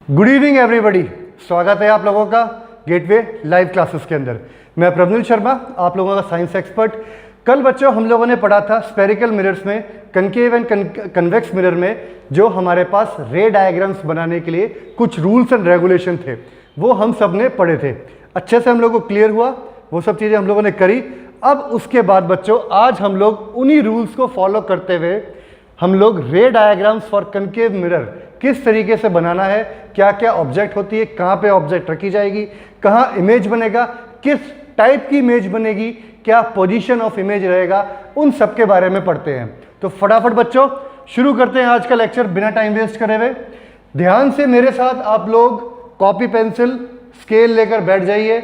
Good evening everybody, स्वागत है आप लोगों का गेटवे लाइव क्लासेस के अंदर। मैं प्रभुल शर्मा, आप लोगों का साइंस एक्सपर्ट। कल बच्चों हम लोगों ने पढ़ा था स्फेरिकल मिरर्स में, कनकेव एंड कन्वेक्स मिरर में जो हमारे पास रे डायग्राम्स बनाने के लिए कुछ रूल्स एंड रेगुलेशन थे, वो हम सब ने पढ़े थे। अच्छे से हम लोगों को क्लियर हुआ, वो सब चीज़ें हम लोगों ने करी। अब उसके बाद बच्चों आज हम लोग उन्हीं रूल्स को फॉलो करते हुए हम लोग रे डायग्राम्स फॉर कनकेव मिरर किस तरीके से बनाना है, क्या क्या ऑब्जेक्ट होती है, कहाँ पे ऑब्जेक्ट रखी जाएगी, कहाँ इमेज बनेगा, किस टाइप की इमेज बनेगी, क्या पोजीशन ऑफ इमेज रहेगा, उन सब के बारे में पढ़ते हैं। तो फटाफट बच्चों शुरू करते हैं आज का लेक्चर बिना टाइम वेस्ट करे हुए। ध्यान से मेरे साथ आप लोग कॉपी पेंसिल स्केल लेकर बैठ जाइए।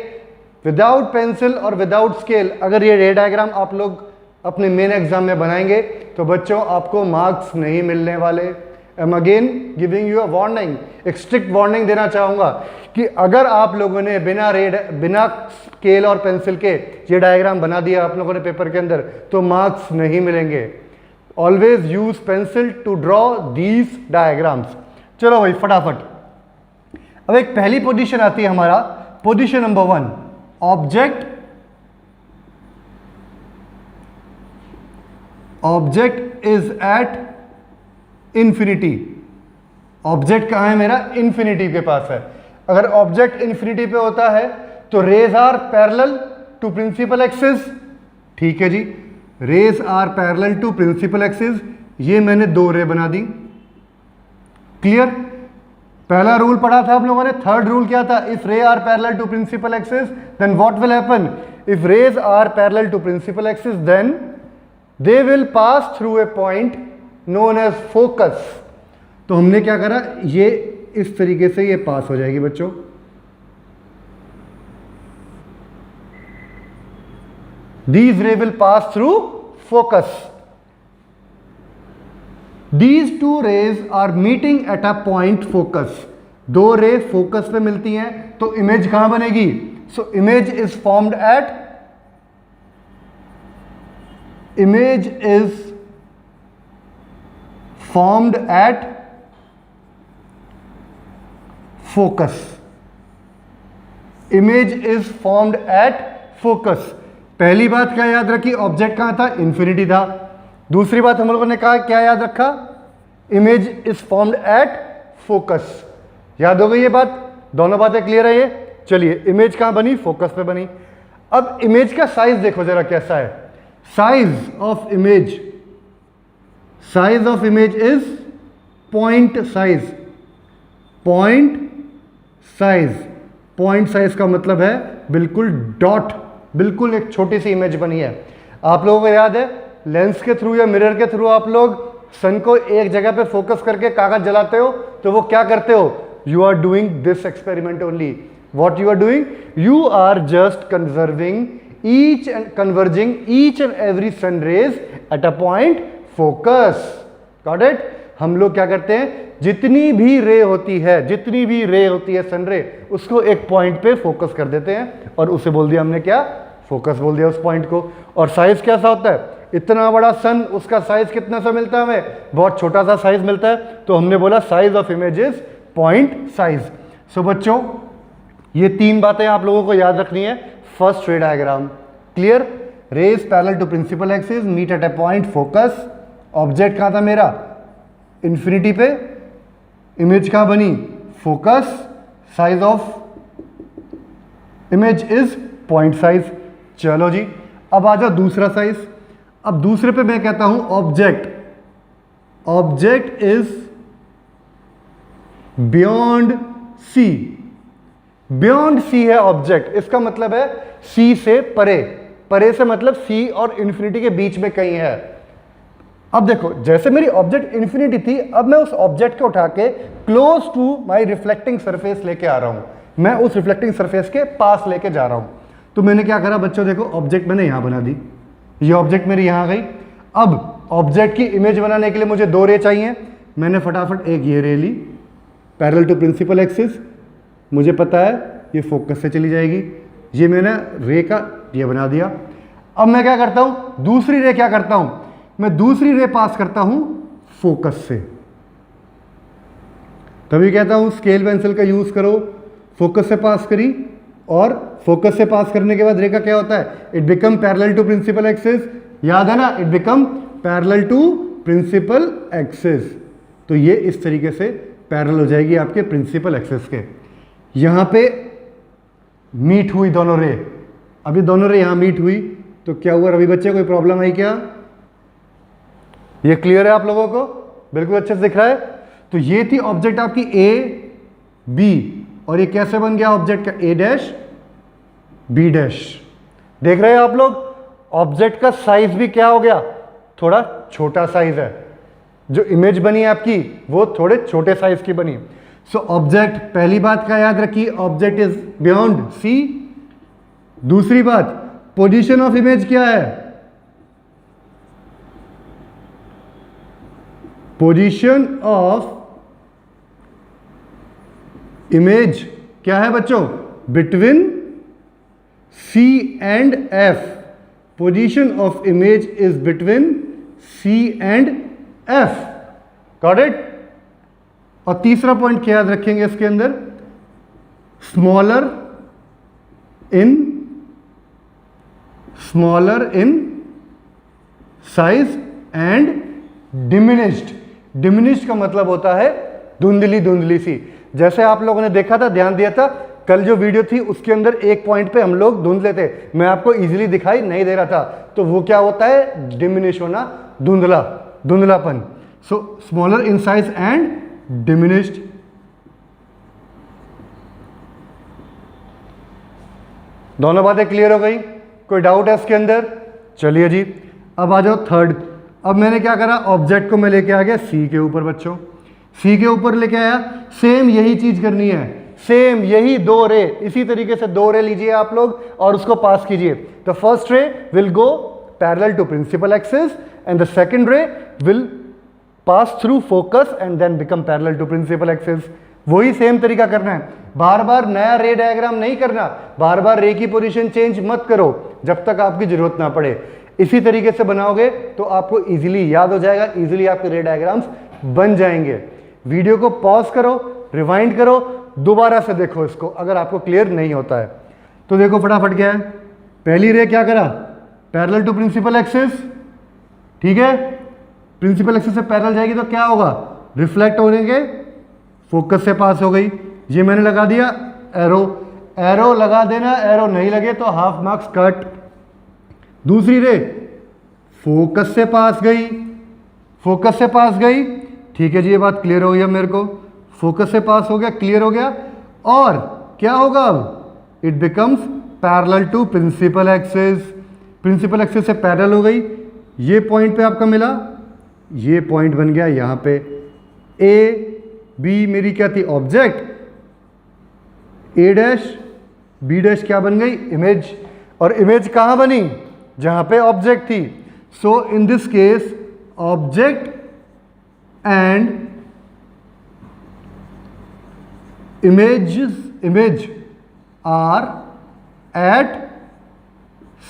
विदाउट पेंसिल और विदाउट स्केल अगर ये रे डायग्राम आप लोग अपने मेन एग्जाम में बनाएंगे तो बच्चों आपको मार्क्स नहीं मिलने वाले। I am again giving you a warning, एक स्ट्रिक्ट वार्निंग देना चाहूँगा कि अगर आप लोगों ने बिना स्केल और पेंसिल के ये डायग्राम बना दिया आप लोगों ने पेपर के अंदर तो मार्क्स नहीं मिलेंगे। Always use pencil to draw these diagrams. चलो भाई फटाफट। अब एक पहली पोजीशन आती है हमारा, position number 1, object is eight infinity. Object कहाँ है मेरा? इंफिनिटी के पास है। अगर ऑब्जेक्ट इंफिनिटी पे होता है तो rays are parallel to principal axis. ठीक है जी, rays are parallel to principal axis. ये मैंने 2 रे बना दी। क्लियर? पहला रूल पढ़ा था आप लोगों ने। थर्ड रूल क्या था? If ray are parallel to principal axis then what will happen? If rays are parallel to principal axis then they will pass through a point known as focus. तो हमने क्या करा, ये इस तरीके से ये पास हो जाएगी बच्चों। These ray will pass through focus. These 2 rays are meeting at a point focus. 2 रे फोकस पे मिलती हैं तो इमेज कहां बनेगी? So image is formed at focus. Image is formed at focus. पहली बात क्या याद रखी? ऑब्जेक्ट कहां था? इंफिनिटी था। दूसरी बात हम लोगों ने कहा क्या याद रखा? Image is formed at focus. याद हो गई ये बात? दोनों बातें क्लियर है ये? चलिए, इमेज कहां बनी? फोकस पे बनी। अब इमेज का साइज देखो जरा कैसा है। Size of image is point size. Point size का मतलब है बिल्कुल डॉट, बिल्कुल एक छोटी सी इमेज बनी है। आप लोगों को याद है लेंस के थ्रू या मिरर के थ्रू आप लोग सन को एक जगह पे फोकस करके कागज जलाते हो तो वो क्या करते हो? You are doing this experiment only. What you are doing? You are just converging each and every sun rays at a point focus. Got it? हम लोग क्या करते हैं, जितनी भी रे होती है सन रे, उसको एक पॉइंट पे फोकस कर देते हैं और उसे बोल दिया हमने क्या? फोकस बोल दिया उस पॉइंट को। और साइज कैसा होता है? इतना बड़ा सन, उसका साइज कितना सा मिलता है हमें? बहुत छोटा सा साइज मिलता है। तो हमने बोला size of image is point size. So बच्चों ये 3 बातें आप लोगों को याद रखनी है। First ray diagram clear? Rays parallel to principal axis meet at a point focus. Object कहां था मेरा? इंफिनिटी पे। इमेज कहां बनी? Focus. Size of image is point size. चलो जी, अब आ जाओ दूसरा साइज। अब दूसरे पे मैं कहता हूं object is beyond C. Beyond C है ऑब्जेक्ट, इसका मतलब है सी से परे। परे से मतलब सी और इंफिनिटी के बीच में कहीं है। अब देखो, जैसे मेरी ऑब्जेक्ट इंफिनिटी थी, अब मैं उस ऑब्जेक्ट को उठा के close to my reflecting surface लेके आ रहा हूं। मैं उस रिफ्लेक्टिंग सरफेस के पास लेके जा रहा हूं। तो मैंने क्या करा बच्चों? देखो, ऑब्जेक्ट मैंने यहां बना दी, ये ऑब्जेक्ट मेरी यहां गई। अब ऑब्जेक्ट की इमेज बनाने के लिए मुझे 2 रे चाहिए। मैंने फटाफट एक ये रे ली पैरेलल टू प्रिंसिपल एक्सिस। मुझे पता है ये फोकस से चली जाएगी। ये मैंने रे का ये बना दिया। अब मैं क्या करता हूं? दूसरी रे क्या करता हूं? मैं दूसरी रे पास करता हूं फोकस से। तभी कहता हूँ स्केल पेंसिल का यूज़ करो, फोकस से पास करी, और फोकस से पास करने के बाद रेखा क्या होता है, it become parallel to principal axis, याद है ना, it become parallel to principal axis. तो ये इस तरीके से पैरेलल हो जाएगी आपके प्रिंसिपल एक्सिस के। यहाँ पे मीट हुई दोनों रे, अभी दोनों रे यहाँ मीट हुई तो क्या हुआ रवि बच्चे, कोई प्रॉब्लम आई क्या? ये क्लियर है आप लोगों को, बिल्कुल अच्छे से दिख रहा है। तो ये थी ऑब्जेक्ट आपकी ए बी, और ये कैसे बन गया ऑब्जेक्ट का ए डैश बी डैश। देख रहे हैं आप लोग, ऑब्जेक्ट का साइज भी क्या हो गया, थोड़ा छोटा साइज है। जो इमेज बनी है आपकी वो थोड़े छोटे साइज की बनी। सो ऑब्जेक्ट, पहली बात का याद रखिए, ऑब्जेक्ट इज बियॉन्ड सी। दूसरी बात, पोजीशन ऑफ इमेज क्या है, पोजीशन ऑफ इमेज क्या है बच्चों, between C and F। Position of image is between C and F। Got it? और तीसरा पॉइंट क्या याद रखेंगे इसके अंदर, smaller in size and diminished. Diminished का मतलब होता है धुंधली धुंधली सी। जैसे आप लोगों ने देखा था, ध्यान दिया था, कल जो वीडियो थी उसके अंदर एक पॉइंट पे हम लोग धुंधले थे, मैं आपको इजीली दिखाई नहीं दे रहा था, तो वो क्या होता है, डिमिनिश होना, धुंधलापन। So smaller in size and diminished. दोनों बातें क्लियर हो गई? कोई डाउट है इसके अंदर? चलिए जी, अब आ जाओ थर्ड। अब मैंने क्या करा, ऑब्जेक्ट को मैं लेके आ गया सी के ऊपर बच्चों, सी के ऊपर लेके आया, सेम यही चीज करनी है, सेम यही दो रे, इसी तरीके से दो रे लीजिए आप लोग और उसको पास कीजिए। The first ray will go parallel to principal axis and the second ray will pass through focus and then become parallel to principal axis. वही सेम तरीका करना है, बार बार नया रे डायग्राम नहीं करना, बार बार रे की पोजीशन चेंज मत करो जब तक आपकी जरूरत ना पड़े। इसी तरीके से बनाओगे तो आपको इजीली याद हो जाएगा, इजीली आपके रे डायग्राम्स बन जाएंगे। वीडियो को पॉज करो, रिवाइंड करो, दोबारा से देखो इसको अगर आपको क्लियर नहीं होता है तो। देखो फटाफट क्या है, पहली रे क्या करा, पैरेलल टू प्रिंसिपल एक्सिस, ठीक है, प्रिंसिपल एक्सिस से पैरेलल जाएगी तो क्या होगा, रिफ्लेक्ट होने के फोकस से पास हो गई। ये मैंने लगा दिया एरो, एरो लगा देना, एरो नहीं लगे तो हाफ मार्क्स कट। दूसरी रे फोकस से पास गई, फोकस से पास गई, ठीक है जी, ये बात क्लियर हो गई अब मेरे को, फोकस से पास हो गया, क्लियर हो गया। और क्या होगा अब, it becomes parallel to principal axis, principal axis से पैरेलल हो गई। ये पॉइंट पे आपका मिला, ये पॉइंट बन गया यहाँ पे ए बी, मेरी क्या थी ऑब्जेक्ट, ए डैश बी डैश क्या बन गई, इमेज। और इमेज कहाँ बनी, जहाँ पे ऑब्जेक्ट थी। So in this case object and image are at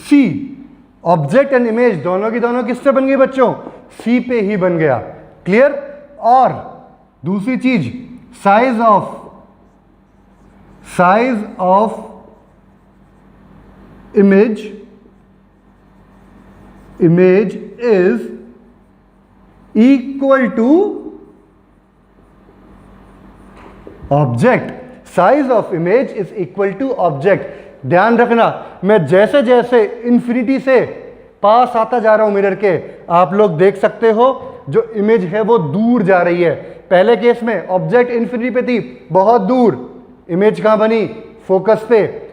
C। Object and image दोनों की दोनों किससे बन गई बच्चों, C पे ही बन गया, क्लियर। और दूसरी चीज, size of image is equal to object, size of image is equal to object. ध्यान रखना, मैं जैसे जैसे इंफिनिटी से पास आता जा रहा हूं मिरर के, आप लोग देख सकते हो जो इमेज है वो दूर जा रही है। पहले केस में ऑब्जेक्ट इंफिनिटी पे थी, बहुत दूर, इमेज कहां बनी, फोकस पे।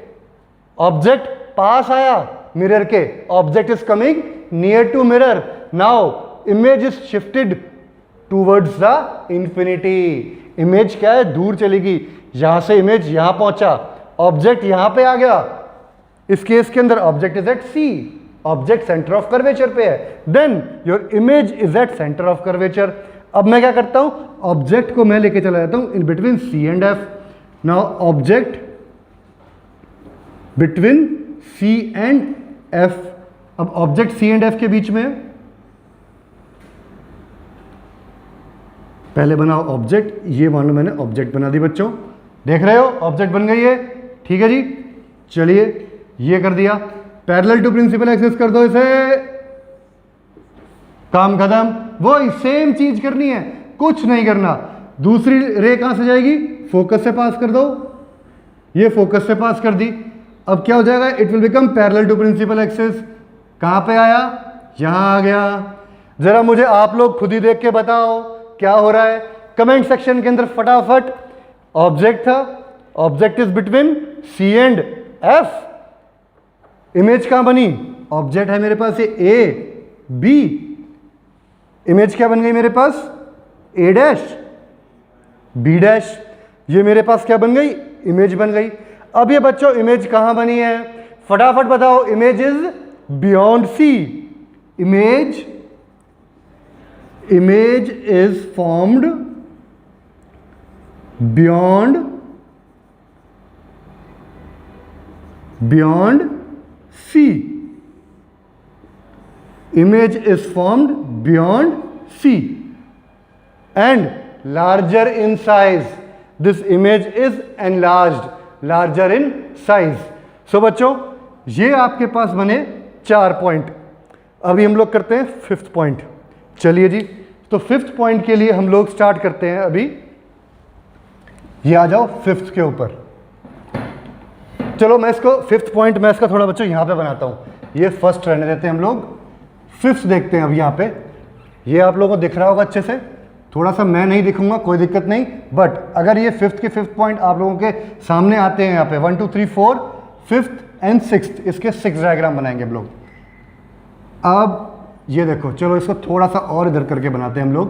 ऑब्जेक्ट पास आया मिरर के, object is coming near to mirror, now image is shifted towards the infinity. Image क्या है, दूर चलेगी, यहां से इमेज यहां पहुंचा, ऑब्जेक्ट यहां पे आ गया। इस केस के अंदर object is at C, object centre of curvature पे है, then your image is at centre of curvature. अब मैं क्या करता हूं, ऑब्जेक्ट को मैं लेके चला जाता हूं in between C and F. Now object between C and F, अब ऑब्जेक्ट सी एंड एफ के बीच में, पहले बनाओ ऑब्जेक्ट, ये मान लो मैंने ऑब्जेक्ट बना दी बच्चों, देख रहे हो ऑब्जेक्ट बन गई है, ठीक है जी। चलिए ये कर दिया, पैरेलल टू प्रिंसिपल एक्सिस कर दो इसे, काम खत्म। वही सेम चीज करनी है, कुछ नहीं करना। दूसरी रे कहां से जाएगी, फोकस से पास कर दो, ये फोकस से पास कर दी। अब क्या हो जाएगा, it will become parallel to principal axis. कहां पे आया, यहां आ गया। जरा मुझे आप लोग खुद ही देख के बताओ क्या हो रहा है कमेंट सेक्शन के अंदर फटाफट। ऑब्जेक्ट था, object is between C and F. Image कहां बनी, ऑब्जेक्ट है मेरे पास ये ए बी, इमेज क्या बन गई मेरे पास, ए डैश बी डैश। ये मेरे पास क्या बन गई, इमेज बन गई। अब ये बच्चों इमेज कहां बनी है, फटाफट बताओ। Image is beyond C, image is formed beyond C, image is formed beyond C and larger in size. This image is enlarged, larger in size. So बच्चों ये आपके पास बने 4 पॉइंट। अभी हम लोग करते हैं 5th पॉइंट। चलिए जी, तो 5th पॉइंट के लिए हम लोग स्टार्ट करते हैं। अभी ये आ जाओ 5th के ऊपर। चलो मैं इसको 5th पॉइंट मैं इसका थोड़ा बच्चों यहां पे बनाता हूं, ये फर्स्ट रहने देते हैं हम लोग। 5th देखते हैं अब यहाँ पे, ये आप लोगों को दिख रहा होगा अच्छे से, थोड़ा सा मैं नहीं दिखूंगा कोई दिक्कत नहीं, बट अगर ये 5th के 5th पॉइंट आप लोगों के सामने आते हैं यहाँ पे 1 2 3 4 5th एंड 6th, इसके 6 डायग्राम बनाएंगे हम लोग। अब ये देखो, चलो इसको थोड़ा सा और इधर करके बनाते हैं हम लोग।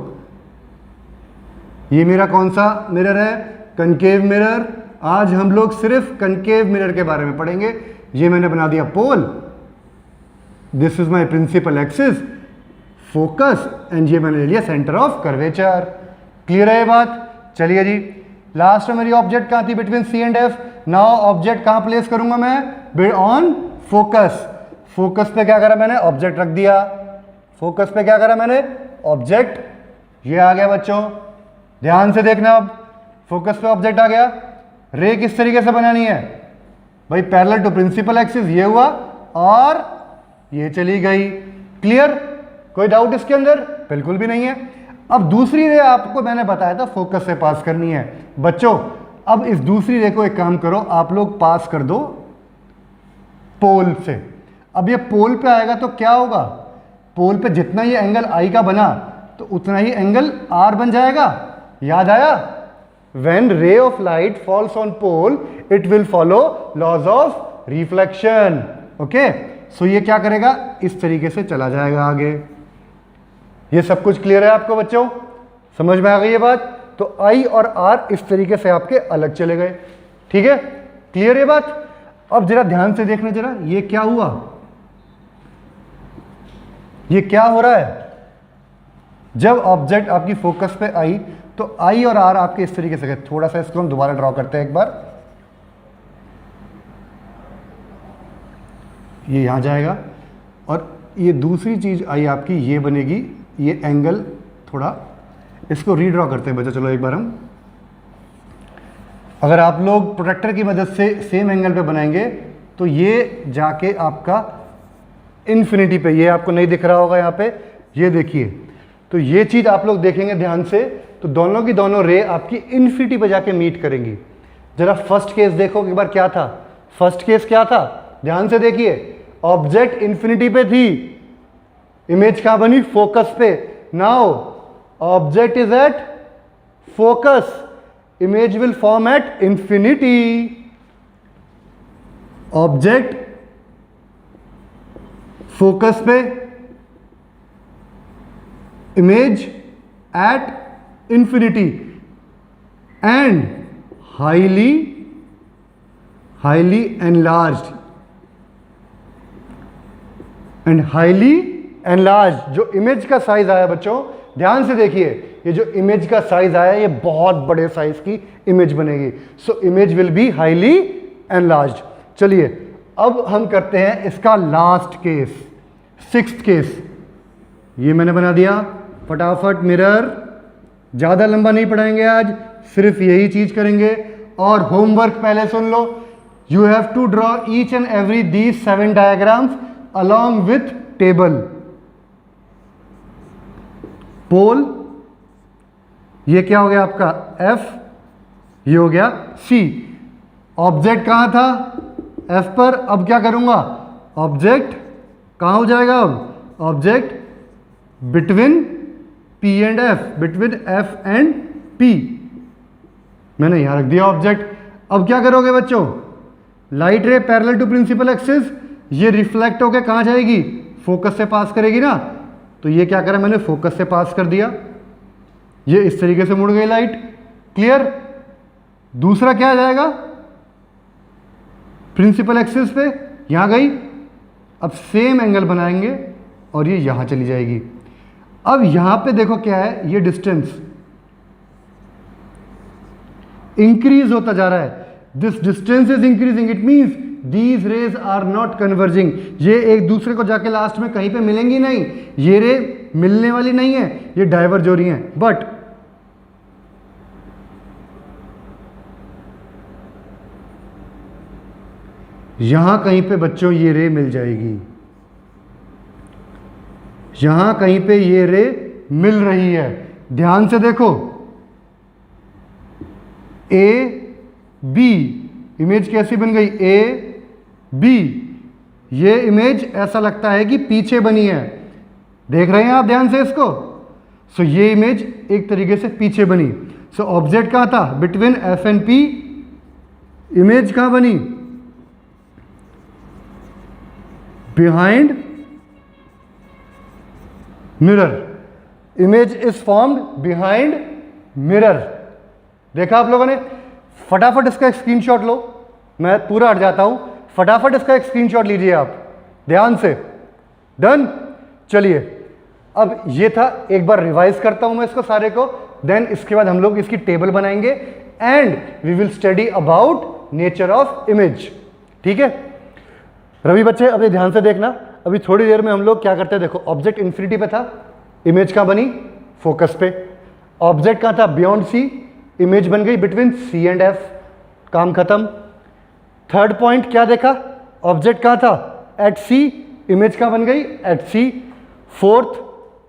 ये मेरा कौन सा मिरर है, कनकेव मिरर। आज हम लोग सिर्फ कनकेव मिरर के बारे में पढ़ेंगे। ये मैंने बना दिया pole, this is my principal axis, focus, and ये मैंने ले लिया सेंटर ऑफ कर्वेचर। क्लियर है ये बात। चलिए जी, लास्ट में मेरी ऑब्जेक्ट कहां थी, between C and F. Now object कहां प्लेस करूंगा मैं, ऑन फोकस। फोकस पे क्या करा मैंने, ऑब्जेक्ट रख दिया। फोकस पे क्या करा मैंने, ऑब्जेक्ट, ये आ गया बच्चों, ध्यान से देखना। अब फोकस पे ऑब्जेक्ट आ गया। रे किस तरीके से बनानी है भाई, पैरेलल टू प्रिंसिपल एक्सिस, ये हुआ और ये चली गई। क्लियर, कोई डाउट इसके अंदर, बिल्कुल भी नहीं है। अब दूसरी रे आपको मैंने बताया था फोकस से पास करनी है बच्चों। अब इस दूसरी रे को एक काम करो, आप लोग पास कर दो पोल से। अब ये पोल पे आएगा तो क्या होगा, पोल पे जितना ये एंगल आई का बना तो उतना ही एंगल आर बन जाएगा। याद आया, when ray of light falls on pole it will follow laws of reflection. Okay, so ये क्या करेगा, इस तरीके से चला जाएगा आगे। ये सब कुछ क्लियर है आपको बच्चों, समझ में आ गई ये बात। तो आई और आर इस तरीके से आपके अलग चले गए। ठीक है, क्लियर ये बात। अब जरा ध्यान से देखना, जरा ये क्या हुआ, ये क्या हो रहा है। जब ऑब्जेक्ट आपकी फोकस पे आई तो आई और आर आपके इस तरीके से गए। थोड़ा सा इसको हम दोबारा ड्रॉ करते हैं एक बार। ये यहाँ जाएगा और ये दूसरी चीज़ आई आपकी, ये बनेगी, ये एंगल थोड़ा इसको रीड्रॉ करते हैं बच्चा। चलो एक बार हम, अगर आप लोग प्रोटेक्टर की मदद से सेम एंगल पे बनाएंगे तो ये जाके आपका इन्फिनिटी पे, ये आपको नहीं दिख रहा होगा यहाँ पे, ये देखिए। तो ये चीज़ आप लोग देखेंगे ध्यान से, तो दोनों की दोनों रे आपकी इन्फिनिटी पे जाके मीट करेंगी। जरा फर्स्ट केस देखो एक बार, क्या था फर्स्ट केस, क्या था, ध्यान से देखिए। ऑब्जेक्ट इन्फिनिटी पे थी, इमेज कहां बनी, फोकस पे। Now object is at focus, image will form at infinity. Object focus पे, image at infinity, and highly enlarged, and highly enlarge. जो इमेज का साइज आया बच्चों, ध्यान से देखिए, ये जो इमेज का साइज आया ये बहुत बड़े साइज की इमेज बनेगी। So image will be highly enlarged. चलिए अब हम करते हैं इसका लास्ट केस, 6th केस। ये मैंने बना दिया फटाफट, मिरर ज़्यादा लंबा नहीं पढ़ाएंगे आज, सिर्फ यही चीज़ करेंगे। और होमवर्क पहले सुन लो, you have to draw each and every these 7 diagrams along with table. Pole, ये क्या हो गया आपका F, ये हो गया C। ऑब्जेक्ट कहाँ था F पर, अब क्या करूंगा, ऑब्जेक्ट कहाँ हो जाएगा, अब object between P and F, between F and P, मैंने यहां रख दिया ऑब्जेक्ट। अब क्या करोगे बच्चों, light ray parallel to principal axis, ये रिफ्लेक्ट होकर कहाँ जाएगी, फोकस से पास करेगी ना, तो ये क्या करा मैंने, फोकस से पास कर दिया, ये इस तरीके से मुड़ गई लाइट। क्लियर। दूसरा क्या आ जाएगा, प्रिंसिपल एक्सिस पे यहां गई, अब सेम एंगल बनाएंगे और ये यहां चली जाएगी। अब यहां पे देखो क्या है, ये डिस्टेंस इंक्रीज होता जा रहा है, this distance is increasing, it means these rays are not converging, ये एक दूसरे को जाके लास्ट में कहीं पे मिलेंगी नहीं, ये रे मिलने वाली नहीं है, ये डाइवर्ज हो रही हैं। बट यहां कहीं पे बच्चों ये रे मिल जाएगी, यहां कहीं पे ये रे मिल रही है, ध्यान से देखो, ए बी इमेज कैसी बन गई, ए बी, ये इमेज ऐसा लगता है कि पीछे बनी है, देख रहे हैं आप ध्यान से इसको। सो ये इमेज एक तरीके से पीछे बनी। सो ऑब्जेक्ट कहां था, between F and P, image कहां बनी, behind mirror, image is formed behind mirror. देखा आप लोगों ने, फटाफट इसका एक स्क्रीनशॉट लो, मैं पूरा हट जाता हूं, फटाफट इसका एक स्क्रीनशॉट लीजिए आप ध्यान से। डन। चलिए अब ये था, एक बार रिवाइज करता हूं मैं इसको सारे को, देन इसके बाद हम लोग इसकी टेबल बनाएंगे and we will study about nature of image. ठीक है रवि बच्चे, अभी ध्यान से देखना, अभी थोड़ी देर में हम लोग क्या करते हैं, देखो ऑब्जेक्ट इन्फिनिटी पे था, इमेज कहां बनी, फोकस पे। ऑब्जेक्ट कहां था, बियॉन्ड सी, इमेज बन गई बिटवीन सी एंड एफ, काम खत्म। थर्ड पॉइंट क्या देखा, ऑब्जेक्ट कहां था, एट सी, इमेज कहां बन गई, at C. Fourth,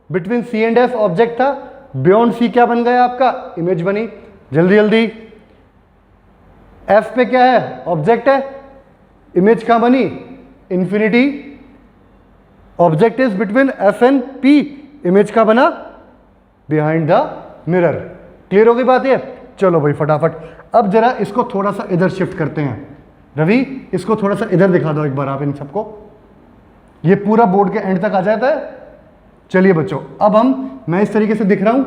between C and F object था, बियॉन्ड सी क्या बन गया आपका, इमेज बनी। जल्दी जल्दी, एफ पे क्या है, ऑब्जेक्ट है, इमेज कहां बनी, infinity. Object is between F and P, image का बना, बिहाइंड द मिरर। क्लियर हो गई बात ये। चलो भाई फटाफट, अब जरा इसको थोड़ा सा इधर शिफ्ट करते हैं। रवि इसको थोड़ा सा इधर दिखा दो एक बार आप इन सबको, ये पूरा बोर्ड के एंड तक आ जाता है। चलिए बच्चों, अब मैं इस तरीके से दिख रहा हूं,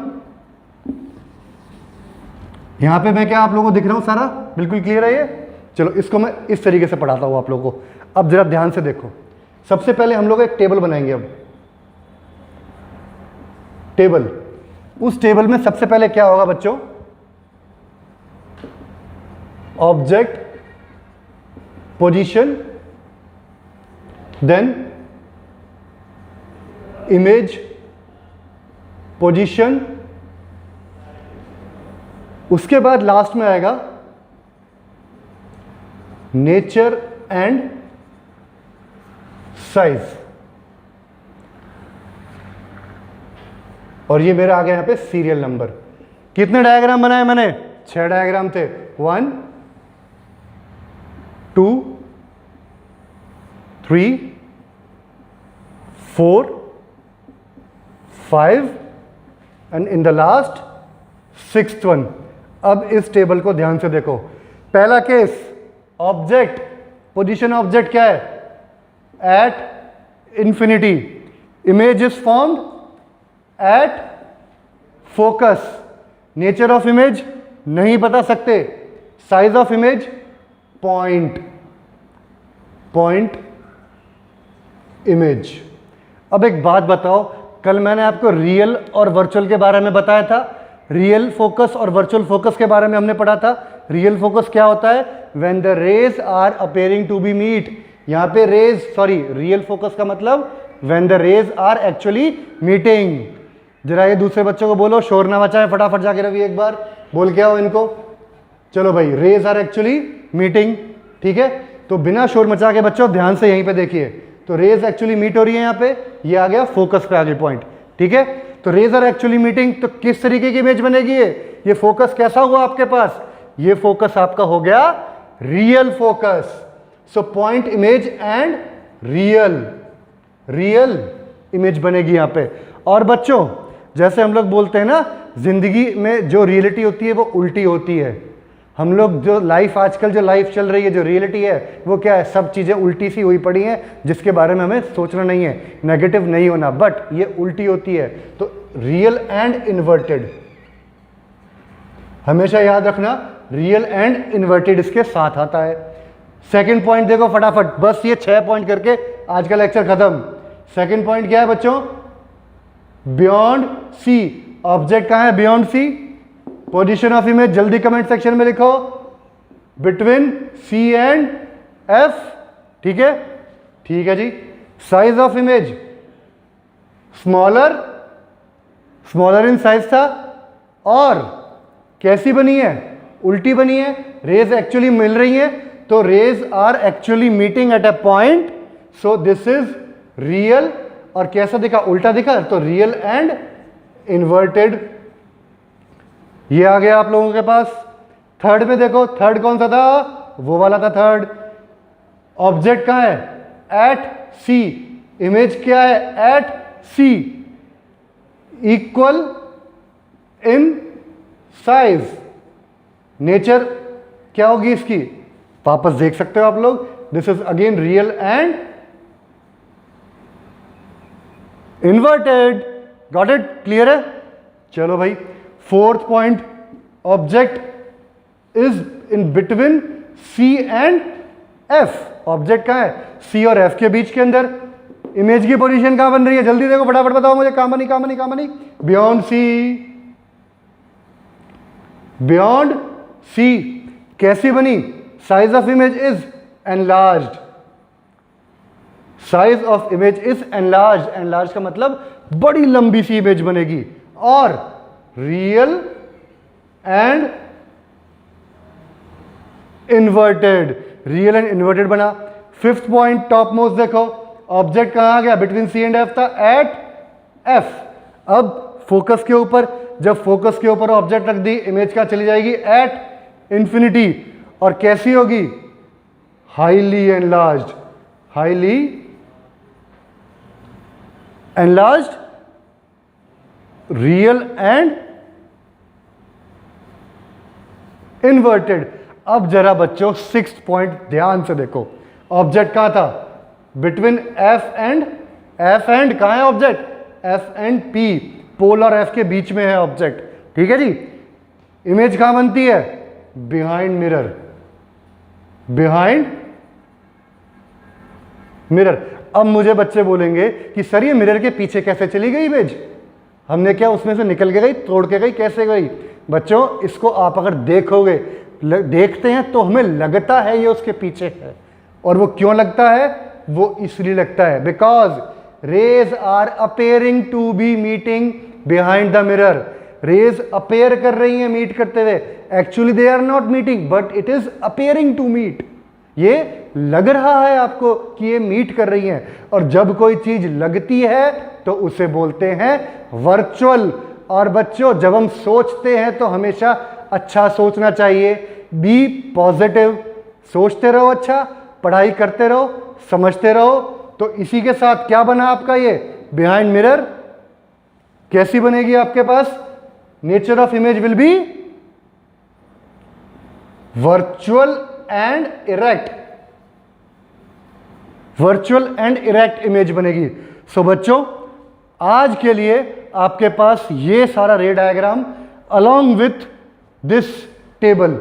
यहां पे मैं क्या आप लोगों को दिख रहा हूं सारा, बिल्कुल क्लियर है ये। चलो इसको मैं इस तरीके से पढ़ाता हूं आप लोगों को। अब जरा ध्यान से देखो, सबसे पहले हम लोग एक टेबल बनाएंगे। अब टेबल, उस टेबल में सबसे पहले क्या होगा बच्चों, object position, then image position, उसके बाद लास्ट में आएगा नेचर एंड साइज। और ये मेरा आ गया यहां पे सीरियल नंबर। कितने डायग्राम बनाए मैंने, 6 डायग्राम थे, 1 2 3 4 5 and in the last 6th one. अब इस टेबल को ध्यान से देखो, पहला केस ऑब्जेक्ट पोजीशन, ऑब्जेक्ट क्या है, at infinity, image is formed at focus, nature of image नहीं बता सकते, size of image point image. अब एक बात बताओ, कल मैंने आपको रियल और वर्चुअल के बारे में बताया था, रियल फोकस और वर्चुअल फोकस के बारे में हमने पढ़ा था। रियल फोकस क्या होता है, when the rays are appearing to be meet, यहां पे रेज, सॉरी रियल फोकस का मतलब when the rays are actually meeting. जरा ये दूसरे बच्चों को बोलो, शोर ना मचाएं, फटाफट जाके रवि एक बार बोल के आओ इनको। चलो भाई, रेज आर एक्चुअली मीटिंग, ठीक है। तो बिना शोर मचा के बच्चों ध्यान से यहीं पे देखिए, तो रेज एक्चुअली मीट हो रही है यहाँ पे, ये आ गया फोकस पे आगे पॉइंट, ठीक है। तो रेज आर एक्चुअली मीटिंग, तो किस तरीके की इमेज बनेगी ये फोकस कैसा हुआ आपके पास, ये फोकस आपका हो गया real focus. So point image and real image बनेगी यहां पे। और बच्चों जैसे हम लोग बोलते हैं ना, जिंदगी में जो रियलिटी होती है वो उल्टी होती है। हम लोग जो लाइफ आजकल जो लाइफ चल रही है, जो रियलिटी है वो क्या है, सब चीज़ें उल्टी सी हुई पड़ी हैं, जिसके बारे में हमें सोचना नहीं है, नेगेटिव नहीं होना, बट ये उल्टी होती है। तो रियल एंड इन्वर्टेड हमेशा याद रखना, रियल एंड इन्वर्टेड इसके साथ आता है। सेकंड पॉइंट देखो फटाफट, बस ये 6 पॉइंट करके आज का लेक्चर खत्म। सेकंड पॉइंट क्या है बच्चों, बियॉन्ड सी। ऑब्जेक्ट कहां है, beyond C. Position of image जल्दी कमेंट सेक्शन में लिखो, बिटवीन सी एंड एफ, ठीक है, ठीक है जी। Size of image smaller in size था, और कैसी बनी है, उल्टी बनी है। रेज एक्चुअली मिल रही है, तो rays are actually meeting at a point, so this is real. और कैसा दिखा, उल्टा दिखा, तो रियल एंड इन्वर्टेड ये आ गया आप लोगों के पास। थर्ड में देखो, थर्ड कौन सा था, वो वाला था थर्ड। ऑब्जेक्ट कहां है, एट सी। इमेज क्या है, at C, equal in size. Nature क्या होगी इसकी, वापस देख सकते हो आप लोग, this is again real and inverted. Got it, clear है। चलो भाई, fourth point, object is in between C and F. Object कहां है, सी और एफ के बीच के अंदर। इमेज की पोजीशन कहां बन रही है, जल्दी देखो फटाफट बताओ मुझे, कामनी बियॉन्ड सी, बियॉन्ड सी। कैसी बनी, size of image is enlarged, size of image is enlarged. Enlarge का मतलब बड़ी लंबी सी इमेज बनेगी। और real and inverted, real and inverted बना। फिफ्थ पॉइंट टॉप मोस्ट देखो, ऑब्जेक्ट कहां आ गया, बिटवीन सी एंड एफ था, एट एफ। अब फोकस के ऊपर, जब फोकस के ऊपर ऑब्जेक्ट रख दी, इमेज कहां चली जाएगी, एट इंफिनिटी। और कैसी होगी, highly enlarged, highly enlarged, real and inverted. अब जरा बच्चों सिक्स्थ पॉइंट ध्यान से देखो, ऑब्जेक्ट कहां था, बिटवीन एफ एंड कहां है ऑब्जेक्ट, एफ एंड पी, पोल और एफ के बीच में है ऑब्जेक्ट, ठीक है जी। इमेज कहां बनती है, बिहाइंड मिरर, बिहाइंड मिरर। अब मुझे बच्चे बोलेंगे कि सर ये मिरर के पीछे कैसे चली गई इमेज, हमने क्या उसमें से निकल के गई, तोड़ के गई, कैसे गई। बच्चों इसको आप अगर देखोगे, देखते हैं तो हमें लगता है ये उसके पीछे है। और वो क्यों लगता है, वो इसलिए लगता है because rays are appearing to be meeting behind the mirror. Rays appear कर रही हैं मीट करते हुए, actually they are not meeting but it is appearing to meet. ये लग रहा है आपको कि ये मीट कर रही हैं। और जब कोई चीज लगती है तो उसे बोलते हैं वर्चुअल। और बच्चों जब हम सोचते हैं तो हमेशा अच्छा सोचना चाहिए, बी पॉजिटिव, सोचते रहो अच्छा, पढ़ाई करते रहो, समझते रहो। तो इसी के साथ क्या बना आपका ये बिहाइंड मिरर, कैसी बनेगी आपके पास, nature of image will be virtual and erect, virtual and erect image बनेगी। सो बच्चों आज के लिए आपके पास ये सारा रे diagram along with this table,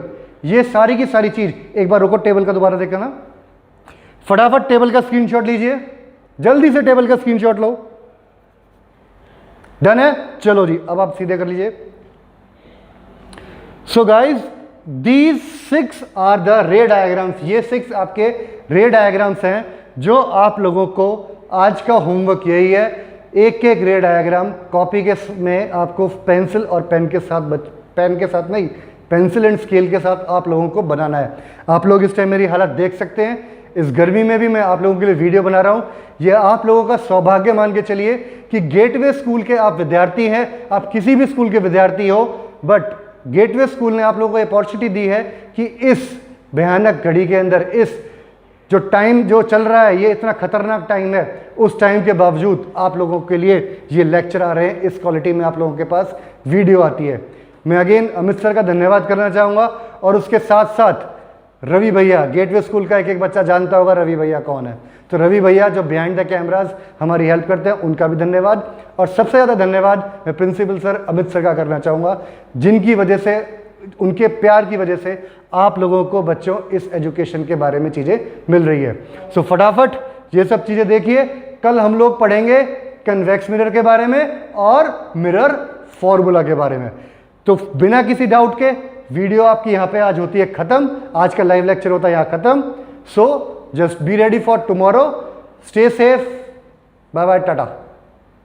ये सारी की सारी चीज, एक बार रुको टेबल का दोबारा देखना, फटाफट टेबल का स्क्रीनशॉट लीजिए, जल्दी से टेबल का स्क्रीनशॉट लो। डन है, चलो जी अब आप सीधे कर लीजिए। So guys these 6 are the ray diagrams, ये 6 आपके रे डायग्राम्स हैं जो आप लोगों को आज का होमवर्क यही है एक एक रे डायग्राम कॉपी के में आपको पेंसिल और पेन के साथ नहीं, पेंसिल एंड स्केल के साथ आप लोगों को बनाना है। आप लोग इस टाइम मेरी हालत देख सकते हैं, इस गर्मी में भी मैं आप लोगों के लिए वीडियो बना रहा हूं। यह आप लोगों का सौभाग्य मान के चलिए कि गेटवे स्कूल के आप विद्यार्थी हैं, आप किसी भी स्कूल के विद्यार्थी हो, बट गेटवे स्कूल ने आप लोगों को अपॉर्चुनिटी दी है कि इस भयानक घड़ी के अंदर, इस जो टाइम जो चल रहा है, ये इतना खतरनाक टाइम है, उस टाइम के बावजूद आप लोगों के लिए ये लेक्चर आ रहे हैं, इस क्वालिटी में आप लोगों के पास वीडियो आती है। मैं अगेन अमित सर का धन्यवाद करना चाहूँगा, और उसके साथ साथ रवि भैया, गेटवे स्कूल का एक एक बच्चा जानता होगा रवि भैया कौन है, तो रवि भैया जो बिहाइंड द कैमराज हमारी हेल्प करते हैं, उनका भी धन्यवाद। और सबसे ज़्यादा धन्यवाद मैं प्रिंसिपल सर अमित सर का करना चाहूँगा, जिनकी वजह से, उनके प्यार की वजह से आप लोगों को बच्चों इस एजुकेशन के बारे में चीज़ें मिल रही है। सो फटाफट ये सब चीज़ें देखिए। कल हम लोग पढ़ेंगे कन्वेक्स मिरर के बारे में और मिरर फॉर्मूला के बारे में। तो बिना किसी डाउट के वीडियो आपकी यहाँ पे आज होती है खत्म, आज का लाइव लेक्चर होता है यहाँ खत्म। So just be ready for tomorrow, stay safe, bye bye, Tata.